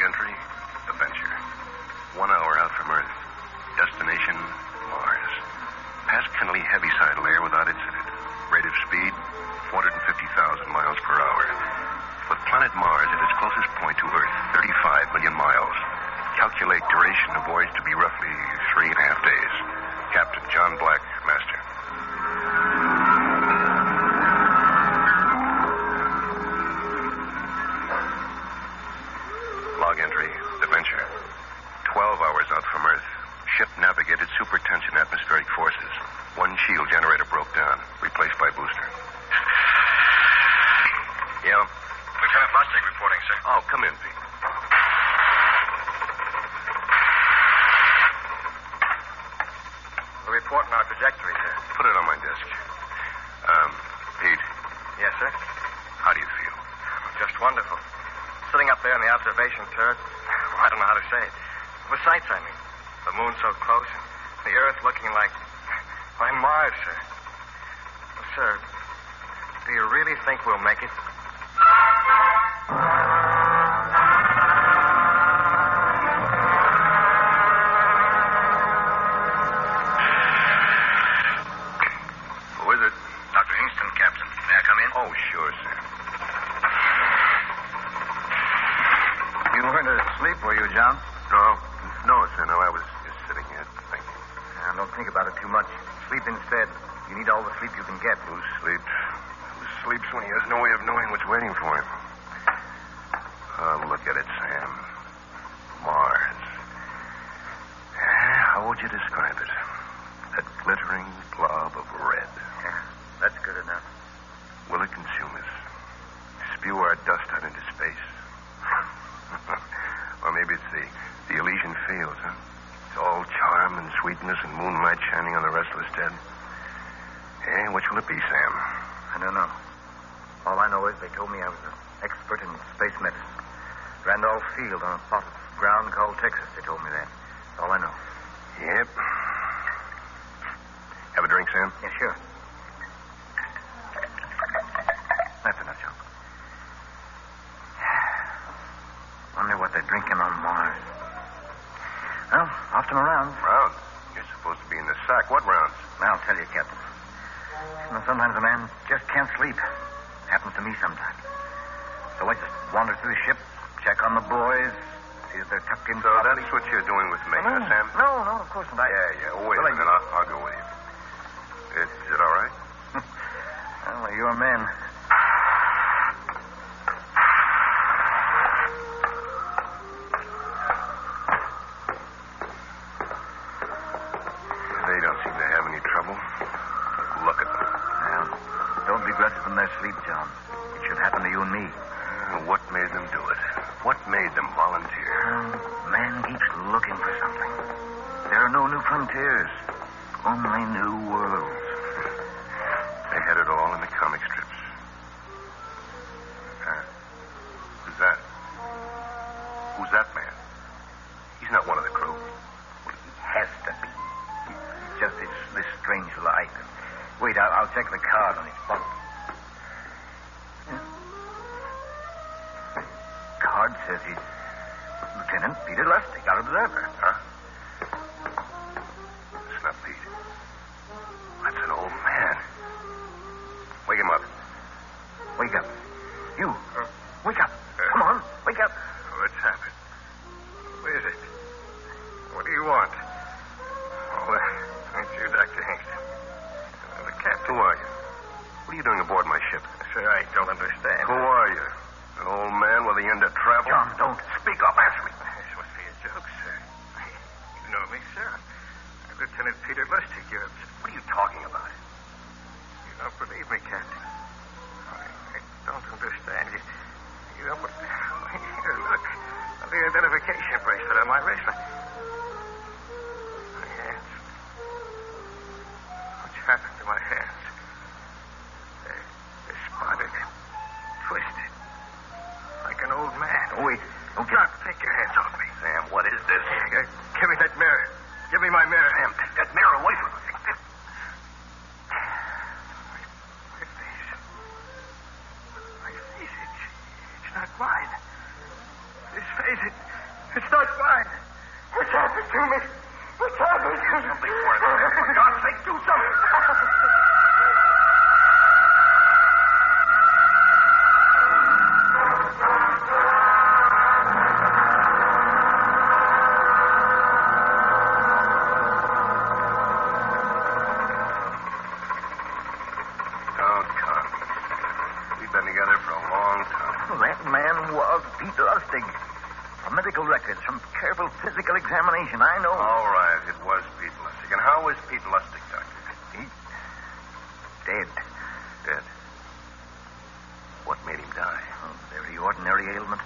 entry, adventure. 1 hour out from Earth. Destination, Mars. Past Kennelly heaviside layer without incident. Rate of speed, 450,000 miles per hour. With planet Mars at its closest point to Earth, 35 million miles. Calculate duration of voyage to be roughly 3.5 days. Captain John Black, master. Log entry, adventure. 12 hours out from Earth. Ship navigated supertension atmospheric forces. One shield generator broke down, replaced by booster. Yeah? Lieutenant Lustig reporting, sir. Oh, come in, Pete. The report on our trajectory, sir. Put it on my desk. Pete. Yes, sir? How do you feel? Just wonderful. Sitting up there in the observation turret, I don't know how to say it. The sights, I mean. The moon so close, the Earth looking like Mars, sir. Sir, do you really think we'll make it? Who is it? Dr. Hingston, Captain. May I come in? Oh, sure, sir. You weren't asleep, were you, John? No, sir. No, I was just sitting here thinking. Don't think about it too much. Sleep instead. You need all the sleep you can get. Who sleeps? Who sleeps when he has no way of knowing what's waiting for him? Oh, look at it, Sam. Mars. How would you describe it? That glittering blob of red. Yeah, that's good enough. Will it consume us? Spew our dust out into space? Or maybe it's the Elysian fields, huh? It's all charm and sweetness and moonlight shining on the restless dead. Hey, which will it be, Sam? I don't know. All I know is they told me I was an expert in space medicine. Randolph Field on a plot of ground called Texas. They told me that. That's all I know. Yep. Have a drink, Sam? Yeah, sure. That's enough, John. Wonder what they're drinking on Mars. Well, off to my rounds. Rounds? You're supposed to be in the sack. What rounds? I'll tell you, Captain. You know, sometimes a man just can't sleep. Happens to me sometimes. So I just wander through the ship, check on the boys, see if they're tucked in. So that's what you're doing with me, huh, Sam? No, of course not. Yeah. Wait a minute. I'll go with you. Is it all right? Well, you're a man. They don't seem to have any trouble. Look at them. Well, don't begrudge them their sleep, John. It should happen to you and me. What made them do it? What made them volunteer? Man keeps looking for something. There are no new frontiers, only new worlds. They had it all in the comic strips. Who's that? Who's that man? He's not one of the crew. Well, he has to be. It's just this strange light. Wait, I'll check the card on his bunk. Yeah. Card says he's Lieutenant Peter Lustig, our observer. Huh? It's not Pete. That's an old man. Wake him up. Wake up. You. Wake up. Come on. Wake up. What's happened? What is it? What do you want? Oh, it's you, Dr. Hingston. The captain. Who are you? What are you doing aboard my ship? Sir, I don't understand. Who are you? An old man with the end of travel? John, don't. Speak up. Answer me. This must be a joke, sir. You know me, sir. I'm Lieutenant Peter Lustig. What are you talking about? You don't believe me, Captain. I don't understand. You know what? Here, look. The identification bracelet on my wristlet. My hands. What's happened to my hands? They're spotted and twisted. Like an old man. Oh, wait. Don't John, take your hands off me. Sam, what is this? Give me that mirror. Give me my mirror. Sam, take that mirror away from me. My face, it's not mine. This face, It's not fine. What's happened to me? What's happened to me? Something for it. For God's sake, do something. Don't come. We've been together for a long time. Well, that man was Pete Lustig. From medical records, from careful physical examination, I know. All right, it was Pete Lustig. And how was Pete Lustig, Doctor? He's dead. Dead. What made him die? A very ordinary ailment.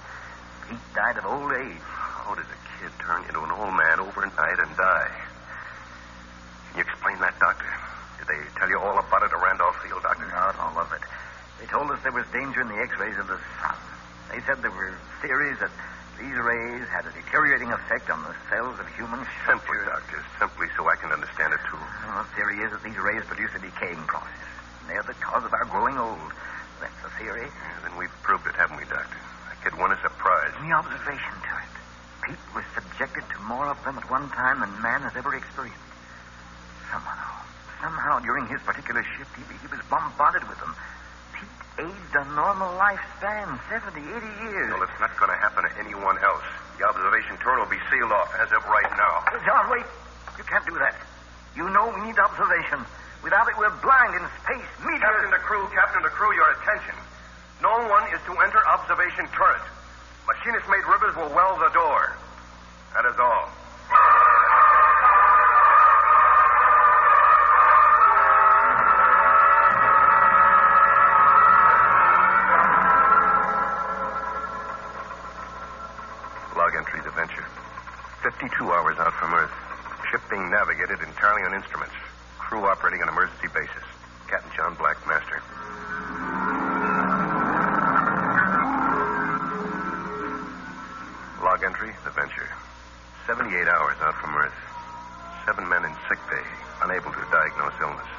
Pete died of old age. How does a kid turn into an old man overnight and die? Can you explain that, Doctor? Did they tell you all about it at Randolph Field, Doctor? Not all of it. They told us there was danger in the X-rays of the sun. They said there were theories that these rays had a deteriorating effect on the cells of human Simply, structures. Doctor. Simply so I can understand it, too. Well, the theory is that these rays produce a decaying process. And they're the cause of our growing old. That's the theory. Yeah, then we've proved it, haven't we, Doctor? That kid won us a prize. In the observation turret, Pete was subjected to more of them at one time than man has ever experienced. Somehow, during his particular shift, he was bombarded with them. Pete aged a normal lifespan, 70, 80 years. Well, it's not going to happen to anyone else. The observation turret will be sealed off as of right now. John, wait. You can't do that. You know we need observation. Without it, we're blind in space. Captain to crew, your attention. No one is to enter observation turret. Machinist-made ribbons will weld the door. That is all. Log entry, the Venture. 52 hours out from Earth. Ship being navigated entirely on instruments. Crew operating on emergency basis. Captain John Black, master. Log entry, the Venture. 78 hours out from Earth. 7 men in sick bay, unable to diagnose illness.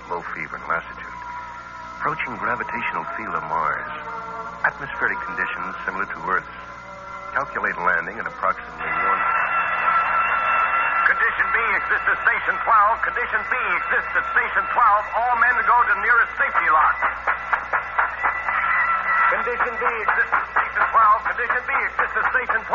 Low fever and lassitude. Approaching gravitational field of Mars. Atmospheric conditions similar to Earth's. Calculate landing at approximately 1... Condition B exists at Station 12. Condition B exists at Station 12. All men go to nearest safety lock. Condition B exists at Station 12. Condition B exists at Station 12.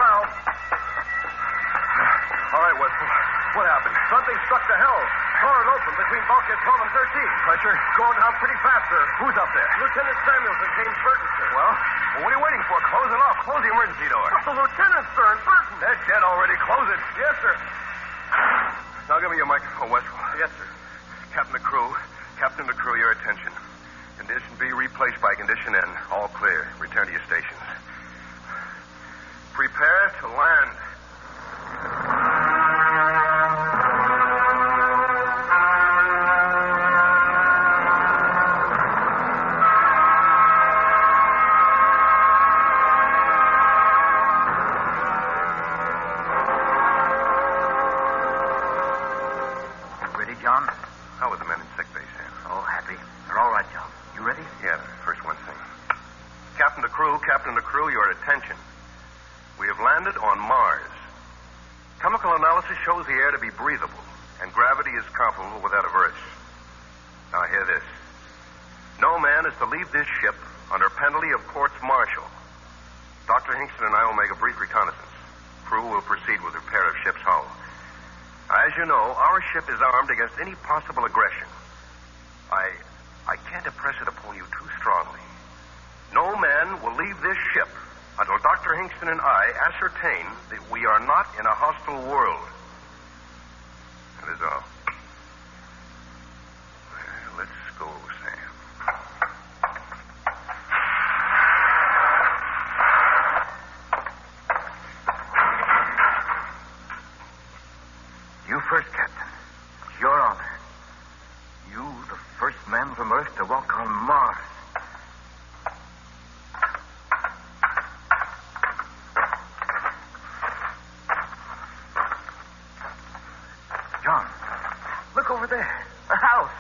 All right, Wetzel. What happened? Something struck the hull. Tore it open between bulkhead 12 and 13. Pressure? Going down pretty fast, sir. Who's up there? Lieutenant Samuels and James Burton, sir. Well, what are you waiting for? Close it off. Close the emergency door. The lieutenant, sir, and Burton. They're dead already. Close it. Yes, sir. Now give me your microphone, Wetzel. Yes, sir. Captain to crew, your attention. Condition B replaced by condition N. All clear. Return to your stations. Prepare to land. John? How are the men in sick bay, Sam? Oh, happy. They're all right, John. You ready? Yeah, first one thing. Captain to crew, your attention. We have landed on Mars. Chemical analysis shows the air to be breathable, and gravity is comparable with that of Earth's. Now, hear this. No man is to leave this ship under penalty of courts-martial. Dr. Hingston and I will make a brief reconnaissance. Crew will proceed with repair of ship's hull. As you know, our ship is armed against any possible aggression. I can't impress it upon you too strongly. No man will leave this ship until Dr. Hingston and I ascertain that we are not in a hostile world. That is all. Well, let's go, Sam. You first, Captain. It's your honor. You, the first man from Earth to walk on Mars. John, look over there. A house.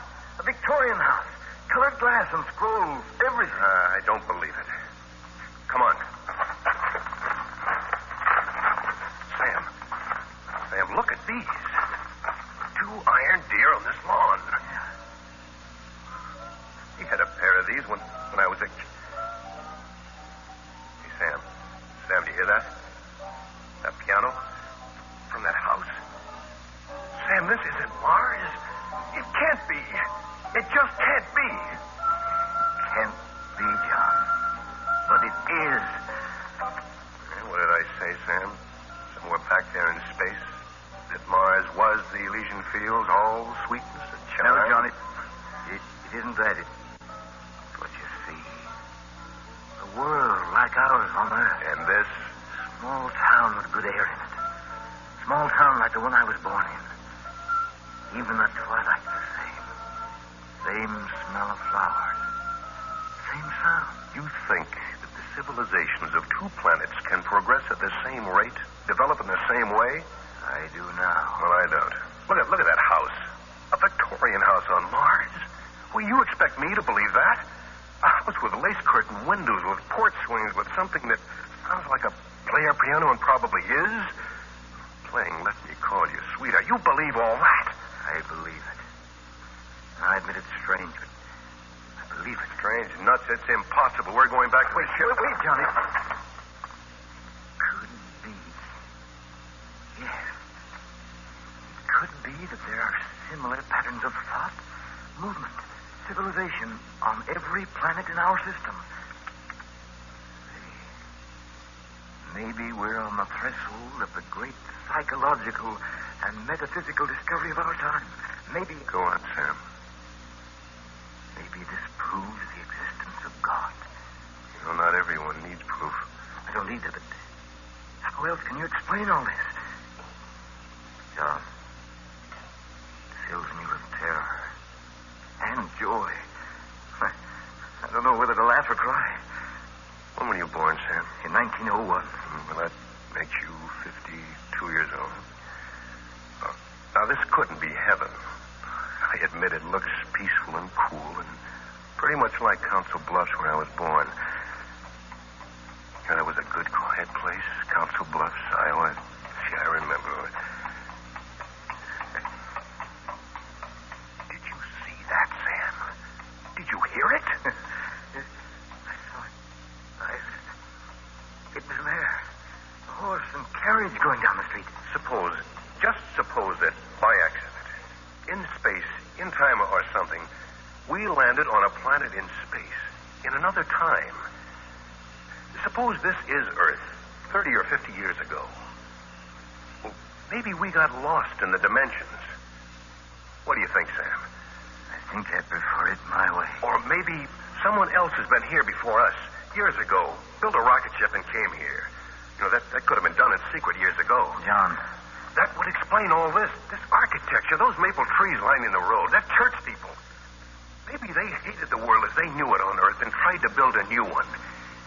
A Victorian house. Colored glass and scrolls. Everything. I don't believe it. Come on. days when I was a... Hey, Sam. Sam, do you hear that? That piano? From that house? Sam, this isn't Mars. It can't be. It just can't be. Can't be, John. But it is. What did I say, Sam? Somewhere back there in space, that Mars was the Elysian Fields, all sweetness and charm? No, John, it isn't that. It's what you see. A world like ours on Earth. And this? Small town with good air in it. Small town like the one I was born in. Even the twilight's the same. Same smell of flowers. Same sound. You think that the civilizations of two planets can progress at the same rate, develop in the same way? I do now. Well, I don't. Look at that house. A Victorian house on Mars. Well, you expect me to believe that? A house with lace curtain windows, with porch swings, with something that sounds like a player piano and probably is? Playing Let Me Call You Sweetheart. You believe all that? I believe it. I admit it's strange, but I believe it. Strange, nuts, it's impossible. We're going back to... Wait, Johnny. Could be. Yes. It could be that there are similar patterns of thought, movement, civilization on every planet in our system. Maybe we're on the threshold of the great psychological and metaphysical discovery of our time. Maybe... Go on, Sam. Maybe this proves the existence of God. You know, not everyone needs proof. I don't need it, but how else can you explain all this? John, it fills me with terror and joy. I don't know whether to laugh or cry. When were you born, Sam? In 1901. Well, that makes you 52 years old. Now, this couldn't be heaven. I admit it looks peaceful and cool and pretty much like Council Bluffs where I was born. Yeah, that was a good, quiet place, Council Bluffs, Iowa. See, I remember. Did you see that, Sam? Did you hear it? I saw it. It was there. A horse and carriage going down the street. Just suppose that by accident, in space, in time or something, we landed on a planet in space, in another time. Suppose this is Earth, 30 or 50 years ago. Well, maybe we got lost in the dimensions. What do you think, Sam? I think I prefer it my way. Or maybe someone else has been here before us, years ago, built a rocket ship and came here. You know, that could have been done in secret years ago. John. That would explain all this architecture, those maple trees lining the road, that church steeple. Maybe they hated the world as they knew it on Earth and tried to build a new one.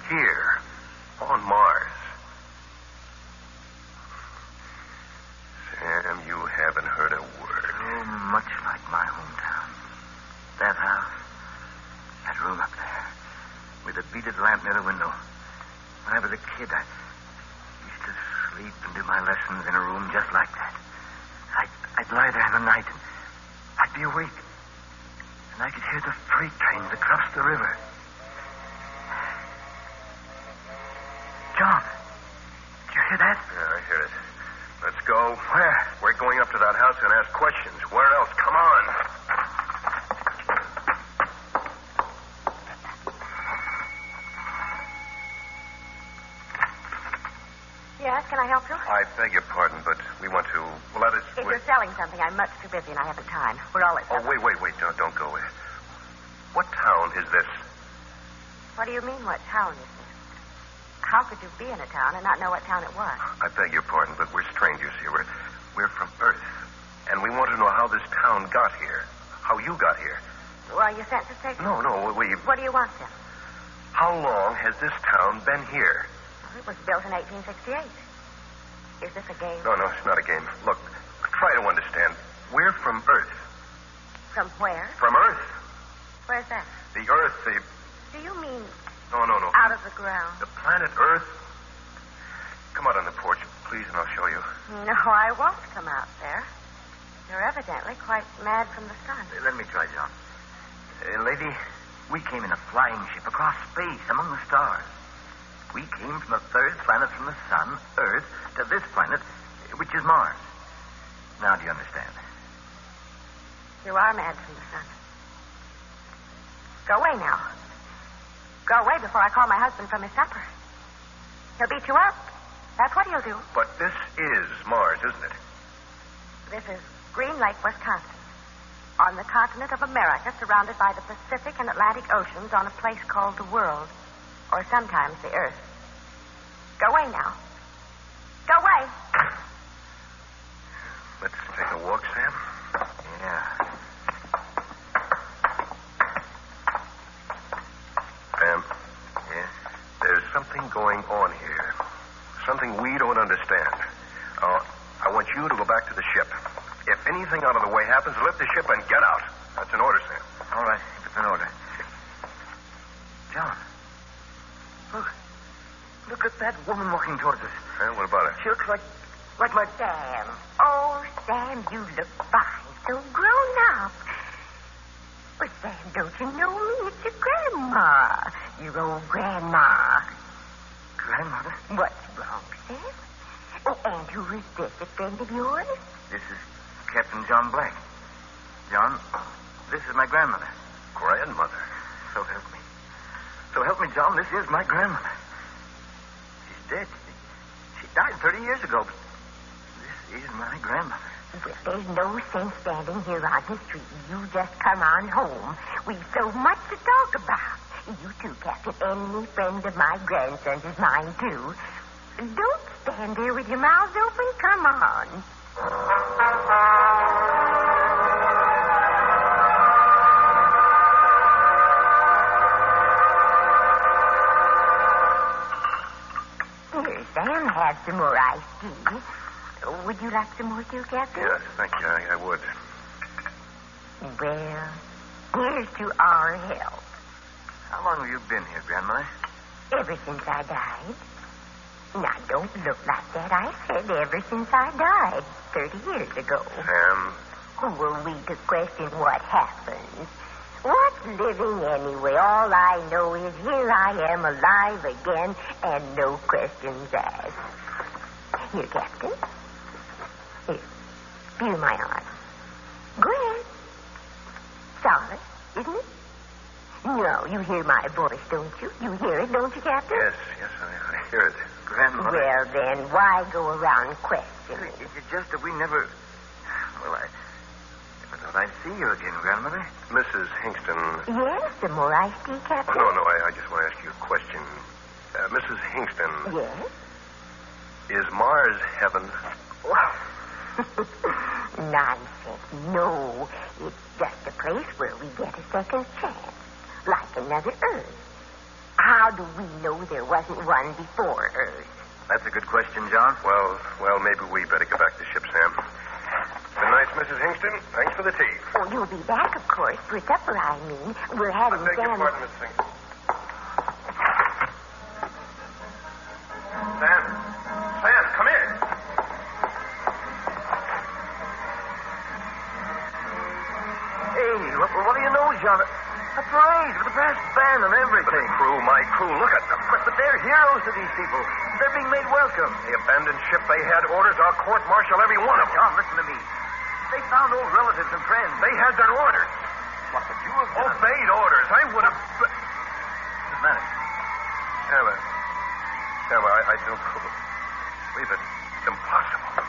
Here, on Mars. Sam, you haven't heard a word. So much like my hometown. That house, that room up there, with a beaded lamp near the window. When I was a kid, I used to sleep and do my lessons in a room just like that. I'd lie there in the night and I'd be awake. And I could hear the freight trains across the river. John, did you hear that? Yeah, I hear it. Let's go. Where? We're going up to that house and ask questions. Where else? Come on. Yes, can I help you? I beg your pardon, but we want to... Well, that is... If you're selling something, I'm much too busy and I haven't time. We're all at... Oh, wait. Don't go away. What town is this? What do you mean, what town is this? How could you be in a town and not know what town it was? I beg your pardon, but we're strangers here. We're from Earth. And we want to know how this town got here. How you got here. Well, you sent to say... No, we... What do you want, then? How long has this town been here? Well, it was built in 1868. Is this a game? No, it's not a game. Look, try to understand. We're from Earth. From where? From Earth. Where's that? The Earth, Do you mean... No. Out of the ground? The planet Earth. Come out on the porch, please, and I'll show you. No, I won't come out there. You're evidently quite mad from the sun. Let me try, John. Lady, We came in a flying ship across space among the stars. We came from the third planet from the sun, Earth, to this planet, which is Mars. Now do you understand? You are mad from the sun. Go away now. Go away before I call my husband from his supper. He'll beat you up. That's what he'll do. But this is Mars, isn't it? This is Green Lake, Wisconsin. On the continent of America, surrounded by the Pacific and Atlantic Oceans on a place called the world, or sometimes the Earth. Go away now. Go away. Let's take a walk, Sam. Yeah. Sam, Yes? there's something going on here. Something we don't understand. I want you to go back to the ship. If anything out of the way happens, lift the ship and get out. That's an order, Sam. All right, if it's an order. John. Look at that woman walking towards us. What about her? She looks like my... Sam. Oh, Sam, you look fine. So grown up. But, Sam, don't you know me? It's your grandma. Your old grandma. Grandmother? What's wrong, Sam? Oh, and who is this? A friend of yours? This is Captain John Black. John, this is my grandmother. Grandmother? So help me. So help me, John, this is my grandmother. She's dead. She died 30 years ago, but this is my grandmother. Well, there's no sense standing here on the street. You just come on home. We've so much to talk about. You too, Captain. Any friend of my grandson's is mine, too. Don't stand there with your mouths open. Come on. Here, Sam, have some more iced tea. Would you like some more too, Captain? Yes, thank you. I would. Well, here's to our health. How long have you been here, grandmother? Ever since I died. Now, don't look like that. I said ever since I died 30 years ago. Sam, Who were we to question what happens? What's living anyway? All I know is here I am alive again and no questions asked. Here, Captain. Here. Feel my arm. Go ahead. Solid, isn't it? No, you hear my voice, don't you? You hear it, don't you, Captain? yes, I hear it. Grandmother? Well, then, why go around questioning? Is it just that we never... Well, I never thought I'd see you again, grandmother. Mrs. Hingston. Yes, some more iced tea, Captain? No, I just want to ask you a question. Mrs. Hingston, Yes? is Mars heaven? Nonsense. No. It's just a place where we get a second chance. Like another Earth. How do we know there wasn't one before Earth? That's a good question, John. Well, maybe we better get back to the ship, Sam. Good night, Mrs. Hingston. Thanks for the tea. Oh, you'll be back, of course, for supper, I mean. We're having I beg your Sam... pardon, Miss Hingston. Sam, come here. Hey, what do you know, John? A parade with a brass band and everything. My crew, look at them. But they're heroes to these people. They're being made welcome. The abandoned ship, they had orders. Our court-martial every one of them. John, listen to me. They found old relatives and friends. They had their orders. What would you have done? Obeyed orders. I would have... What's the matter? Emma, I don't believe it. It's impossible.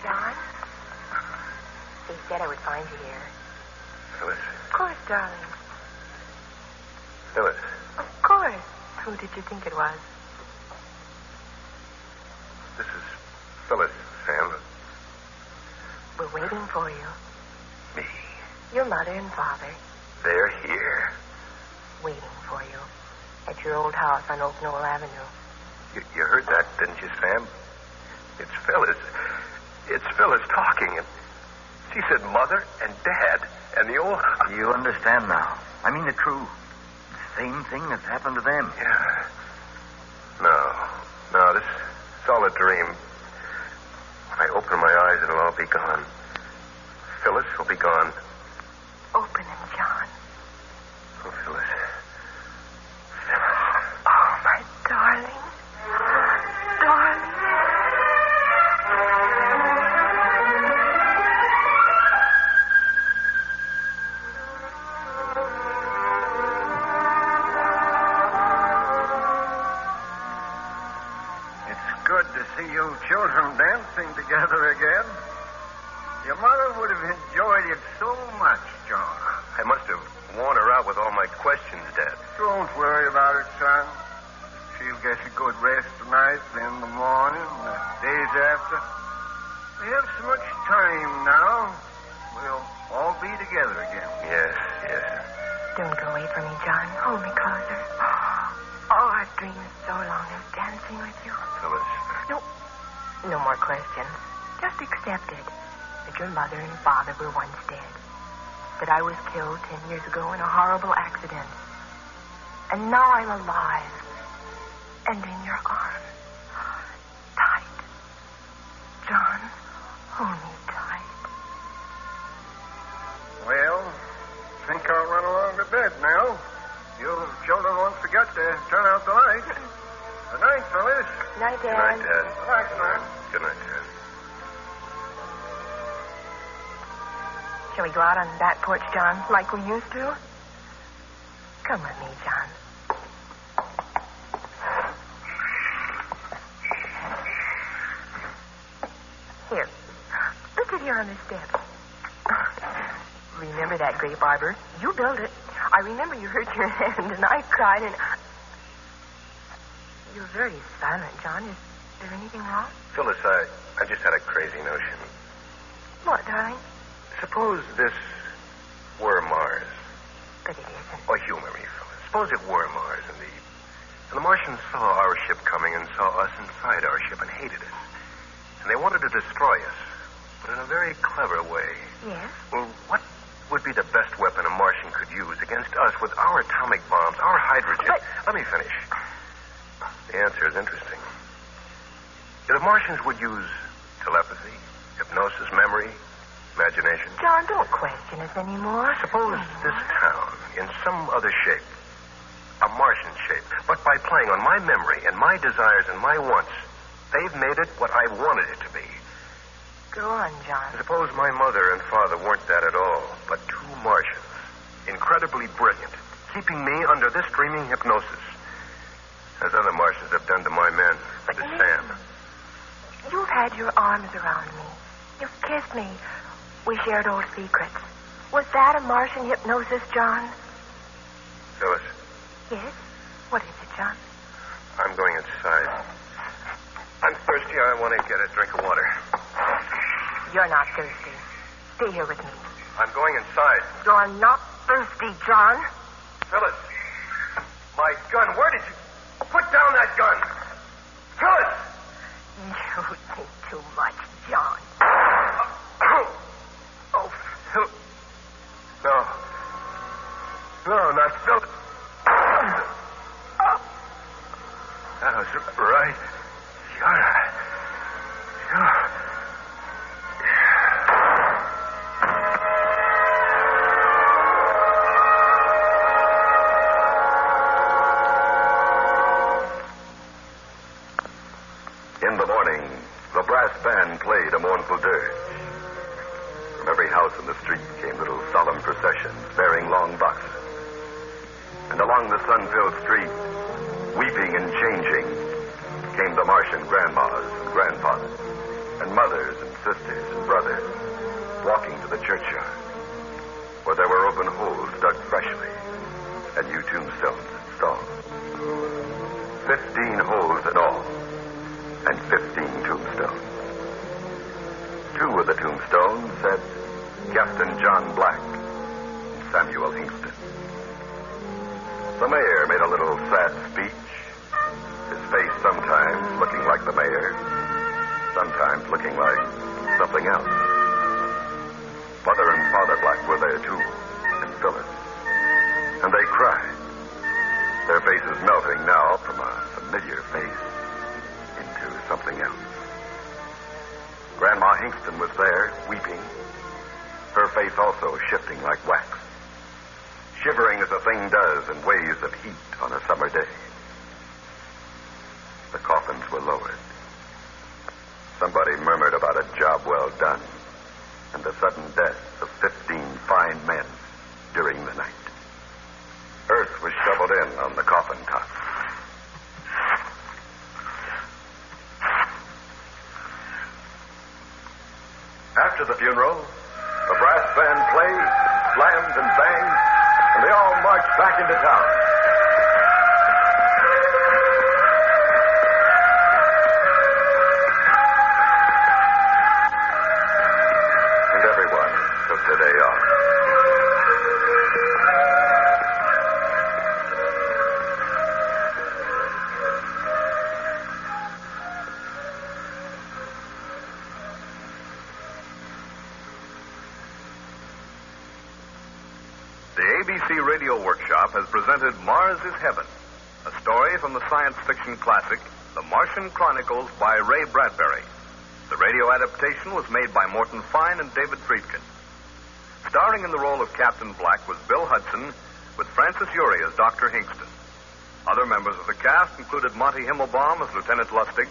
John? They said I would find you here. Phyllis. Of course, darling. Phyllis. Of course. Who did you think it was? This is Phyllis, Sam. We're waiting for you. Me. Your mother and father. They're here. Waiting for you. At your old house on Oak Knoll Avenue. You heard that, didn't you, Sam? It's Phyllis. It's Phyllis talking. And she said mother and dad and the old house. You understand now. I mean the crew. The same thing that's happened to them. Yeah. No, this is all a dream. When I open my eyes, it'll all be gone. Phyllis will be gone. Open him, John. Oh, Phyllis. Oh, my darling. Darling. It's good to see you children dancing together again. Your mother would have enjoyed it so much, John. I must have worn her out with all my questions, Dad. Don't worry about it, son. She'll get a good rest tonight, then in the morning, the days after. We have so much time now. We'll all be together again. Yes, yes. Don't go away from me, John. Hold me closer. Oh, I've dreamed so long of dancing with you. Phyllis. No more questions. Just accept it. That your mother and father were once dead. That I was killed 10 years ago in a horrible accident. And now I'm alive. And in your arms. Tight. John, hold me tight. Well, I think I'll run along to bed now. You children won't forget to turn out the light. Good night, fellas. Night, Good Dad. night, Dad. Good night, son. Good night, Dad. Shall we go out on the back porch, John, like we used to? Come with me, John. Here. Let's sit here on the steps. Remember that grape arbor? You built it. I remember you hurt your hand, and I cried, and... You're very silent, John. Is there anything wrong? Phyllis, I just had a crazy notion. What, darling? Suppose this were Mars. But it isn't. Oh, humor me, Phyllis. Suppose it were Mars, indeed. And the Martians saw our ship coming and saw us inside our ship and hated us. And they wanted to destroy us, but in a very clever way. Yes? Well, what would be the best weapon a Martian could use against us with our atomic bombs, our hydrogen? But... Let me finish. The answer is interesting. The Martians would use telepathy, hypnosis, memory, imagination. John, don't question us anymore. Suppose this town, in some other shape, a Martian shape, but by playing on my memory and my desires and my wants, they've made it what I wanted it to be. Go on, John. Suppose my mother and father weren't that at all, but two Martians, incredibly brilliant, keeping me under this dreaming hypnosis, as other Martians have done to my men, But to you- Sam. You've had your arms around me. You've kissed me. We shared old secrets. Was that a Martian hypnosis, John? Phyllis, Yes? What is it, John? I'm going inside. I'm thirsty. I want to get a drink of water. You're not thirsty. Stay here with me. I'm going inside. You're not thirsty, John. Phyllis, my gun. Where did you... Put down that gun. Phyllis! You think too much, John. Oh, Phil... No. No, not Phyllis. That was right. Sure. In the morning, the brass band played a mournful dirge. From every house in the street came little solemn processions bearing long boxes. And along the sun-filled street, weeping and changing, came the Martian grandmas and grandfathers, and mothers and sisters and brothers, walking to the churchyard, where there were open holes dug freshly and new tombstones installed. 15 holes in all, and 15 tombstones. 2 of the tombstones said Captain John Black and Samuel Hingston. The mayor made a little sad speech, his face sometimes looking like the mayor, sometimes looking like something else. Mother and Father Black were there too, and Phyllis. And they cried, their faces melting now from a familiar face into something else. Grandma Hingston was there, weeping, her face also shifting like wax. Shivering as a thing does in waves of heat on a summer day. The coffins were lowered. Somebody murmured about a job well done and the sudden death of 15 fine men during the night. Earth was shoveled in on the coffin top. After the funeral, the brass band played, slammed, and banged, and they all marched back into town. And everyone took the day off. The ABC Radio Workshop has presented Mars is Heaven, a story from the science fiction classic, The Martian Chronicles by Ray Bradbury. The radio adaptation was made by Morton Fine and David Friedkin. Starring in the role of Captain Black was Bill Hudson, with Francis Urey as Dr. Hingston. Other members of the cast included Monty Himmelbaum as Lieutenant Lustig,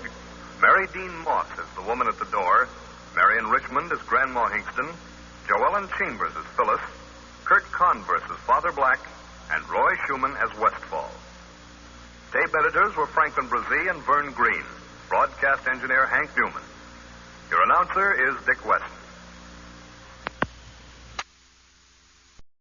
Mary Dean Moss as the woman at the door, Marion Richmond as Grandma Hingston, Joellen Chambers as Phyllis, Kurt Converse as Father Black, and Roy Schumann as Westfall. Tape editors were Franklin Brazee and Vern Green. Broadcast engineer Hank Newman. Your announcer is Dick Weston.